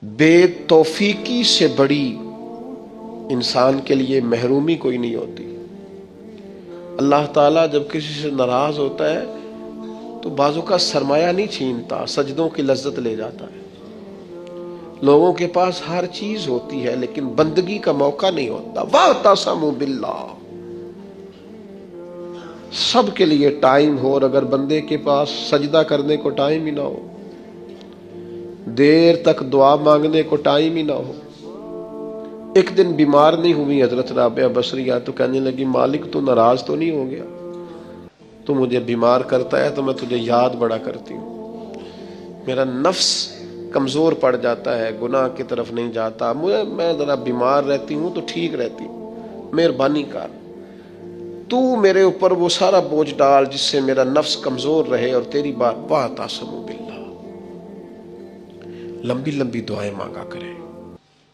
بے توفیقی سے بڑی انسان کے لیے محرومی کوئی نہیں ہوتی۔ اللہ تعالیٰ جب کسی سے ناراض ہوتا ہے تو بعضوں کا سرمایہ نہیں چھینتا، سجدوں کی لذت لے جاتا ہے۔ لوگوں کے پاس ہر چیز ہوتی ہے لیکن بندگی کا موقع نہیں ہوتا۔ وَاعْتَصَمُوا بِاللَّهِ، سب کے لیے ٹائم ہو، اور اگر بندے کے پاس سجدہ کرنے کو ٹائم ہی نہ ہو، دیر تک دعا مانگنے کو ٹائم ہی نہ ہو۔ ایک دن بیمار نہیں ہوئی حضرت رابعہ بصریہ تو کہنے لگی مالک تو ناراض تو نہیں ہو گیا؟ تو مجھے بیمار کرتا ہے تو میں تجھے یاد بڑا کرتی ہوں، میرا نفس کمزور پڑ جاتا ہے، گناہ کی طرف نہیں جاتا، میں ذرا بیمار رہتی ہوں تو ٹھیک رہتی ہوں، مہربانی کر تو میرے اوپر وہ سارا بوجھ ڈال جس سے میرا نفس کمزور رہے اور تیری بات۔ وَاعْتَصِمُوا بِاللَّهِ، لمبی لمبی دعائیں مانگا کریں۔